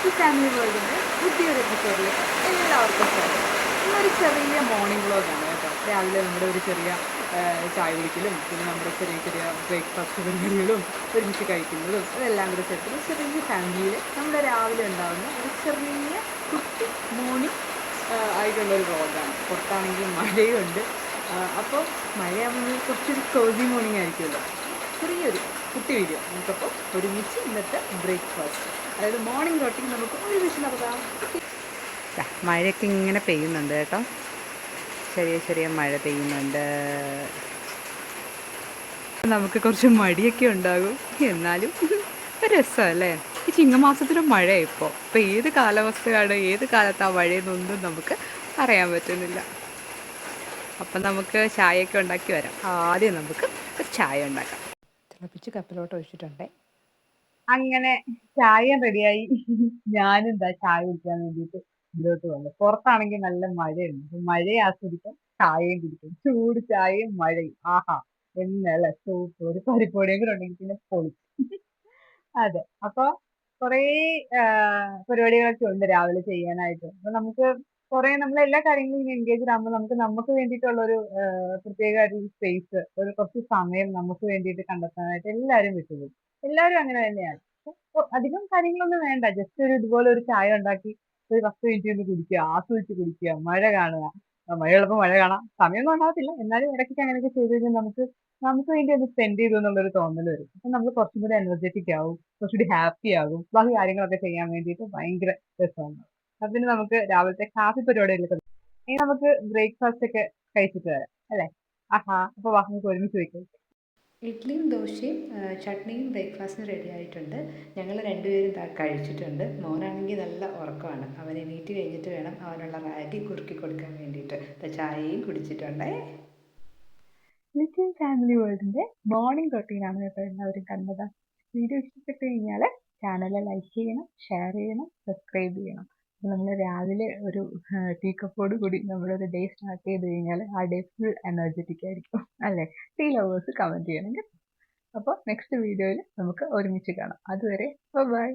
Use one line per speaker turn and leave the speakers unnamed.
Little family വേൾഡിൻ്റെ പുതിയൊരു എപ്പിസോഡിലേക്ക് എല്ലാവർക്കും സ്വാഗതം. ഇന്നൊരു ചെറിയ മോർണിംഗ് വ്ളോഗാണ് കേട്ടോ. രാവിലെ നമ്മുടെ ഒരു ചെറിയ ചായ കുടിക്കലും പിന്നെ നമ്മുടെ ചെറിയ ചെറിയ ബ്രേക്ക്ഫാസ്റ്റ് പരിപാടികളും ഒരുമിച്ച് കഴിക്കുന്നതും അതെല്ലാം കൂടെ ചേർത്ത് ചെറിയ ഫാമിലിയിൽ നമ്മുടെ രാവിലെ ഉണ്ടാകുന്ന ഒരു ചെറിയ കുട്ടി മോർണിംഗ് ആയിട്ടുള്ളൊരു വ്ളോഗാണ്. പുറത്താണെങ്കിൽ മഴയുണ്ട്. അപ്പോൾ മഴയാകുമ്പോൾ കുറച്ചൊരു കോസി മോർണിംഗ് ആയിരിക്കുമല്ലോ. ചെറിയൊരു കുട്ടി വീഡിയോ നമുക്കപ്പോൾ ഒരുമിച്ച് ഇന്നത്തെ ബ്രേക്ക്ഫാസ്റ്റ്, അതായത് മോർണിംഗ് റൊട്ടീൻ നമുക്ക് ഒരുമിച്ച് നടത്താം. മഴയൊക്കെ ഇങ്ങനെ പെയ്യുന്നുണ്ട് കേട്ടോ, ചെറിയ ചെറിയ മഴ പെയ്യുന്നുണ്ട്. നമുക്ക് കുറച്ച് മടിയൊക്കെ ഉണ്ടാകും, എന്നാലും ഒരു രസമല്ലേ. ഈ ചിങ്ങമാസത്തിലും മഴയാണ് ഇപ്പോൾ ഏത് കാലാവസ്ഥയാണ്, ഏത് കാലത്താണ് മഴയെന്നൊന്നും നമുക്ക് അറിയാൻ പറ്റുന്നില്ല. അപ്പം നമുക്ക് ചായയൊക്കെ ഉണ്ടാക്കി വരാം. ആദ്യം നമുക്ക് ഒരു ചായ ഉണ്ടാക്കാം. തിളപ്പിച്ച് കപ്പിലോട്ട് ഒഴിച്ചിട്ടുണ്ടേ. അങ്ങനെ ചായ റെഡിയായി. ഞാനെന്താ ചായ കുടിക്കാൻ വേണ്ടിയിട്ട് ഇതിലോട്ട് വന്നു. പുറത്താണെങ്കിൽ നല്ല മഴയുണ്ട്. അപ്പൊ മഴയെ ആസ്വദിക്കാൻ ചായയും കുടിക്കും. ചൂട് ചായയും മഴയും, ആഹാ എന്നല്ല സൂപ്പ്. ഒരു പരിപ്പൊടിയും കൂടെ ഉണ്ടെങ്കിൽ പിന്നെ പൊളി. അതെ, അപ്പൊ കുറേ പരിപാടികളൊക്കെ ഉണ്ട് രാവിലെ ചെയ്യാനായിട്ട്. അപ്പൊ നമുക്ക് നമ്മൾ എല്ലാ കാര്യങ്ങളും എൻഗേജ്ഡ് ആകുമ്പോൾ നമുക്ക് വേണ്ടിയിട്ടുള്ള ഒരു പ്രത്യേകമായിട്ടുള്ള സ്പേസ്, കുറച്ച് സമയം നമുക്ക് വേണ്ടിയിട്ട് കണ്ടെത്താനായിട്ട് എല്ലാവരും വിട്ടുപോകും. എല്ലാവരും അങ്ങനെ തന്നെയാണ്. അധികം കാര്യങ്ങളൊന്നും വേണ്ട, ജസ്റ്റ് ഇതുപോലെ ഒരു ചായ ഉണ്ടാക്കി ഒരു 10 മിനിറ്റ് ഒന്ന് കുടിക്കുക, ആസ്വദിച്ച് കുടിക്കുക, മഴ കാണുക. മഴയുള്ളപ്പോൾ മഴ കാണാം, സമയമൊന്നും ഉണ്ടാകത്തില്ല, എന്നാലും ഇടയ്ക്ക് അങ്ങനെയൊക്കെ ചെയ്ത് കഴിഞ്ഞാൽ നമുക്ക് വേണ്ടി ഒന്ന് സ്പെൻഡ് ചെയ്തു എന്നുള്ളൊരു തോന്നൽ വരും. അപ്പൊ നമ്മൾ കുറച്ചും കൂടി എനർജറ്റിക് ആവും, കുറച്ചുകൂടി ഹാപ്പി ആകും, ബാക്കി കാര്യങ്ങളൊക്കെ ചെയ്യാൻ വേണ്ടിയിട്ട് ഭയങ്കര രസമാണ്. അതിന് നമുക്ക് രാവിലത്തെ കാപ്പി പരിപാടികളൊക്കെ ഇനി നമുക്ക് ബ്രേക്ക്ഫാസ്റ്റ് ഒക്കെ കഴിച്ചിട്ട് വരാം അല്ലേ. ആഹാ, അപ്പൊ നമുക്ക് ഒരുമിച്ച് വയ്ക്കാം.
ഇഡ്ഡലിയും ദോശയും ചട്നിയും ബ്രേക്ക്ഫാസ്റ്റിന് റെഡി ആയിട്ടുണ്ട്. ഞങ്ങൾ രണ്ടുപേരും കഴിച്ചിട്ടുണ്ട്. മോനാണെങ്കിൽ നല്ല ഉറക്കമാണ്. അവൻ എണീറ്റ് കഴിഞ്ഞിട്ട് വേണം അവനുള്ള റാഗി കുറുക്കി കൊടുക്കാൻ വേണ്ടിയിട്ട്. ചായയും കുടിച്ചിട്ടുണ്ടേ.
ലിറ്റിൽ ഫാമിലി വേൾഡിന്റെ മോർണിംഗ് റൊട്ടീനാണ് കേട്ടോ എല്ലാവരും കണ്ടത്. വീഡിയോ ഇഷ്ടപ്പെട്ട് കഴിഞ്ഞാൽ ചാനൽ ലൈക്ക് ചെയ്യണം, ഷെയർ ചെയ്യണം, സബ്സ്ക്രൈബ് ചെയ്യണം. നമ്മൾ രാവിലെ ഒരു ടീ കപ്പോട് കൂടി നമ്മളൊരു ഡേ സ്റ്റാർട്ട് ചെയ്ത് കഴിഞ്ഞാൽ ആ ഡേ ഫുൾ എനർജറ്റിക് ആയിരിക്കും അല്ലേ. ടീ ലവേഴ്സ് കമൻറ്റ് ചെയ്യണം. അപ്പോൾ നെക്സ്റ്റ് വീഡിയോയിൽ നമുക്ക് ഒരുമിച്ച് കാണാം. അതുവരെ ബൈ.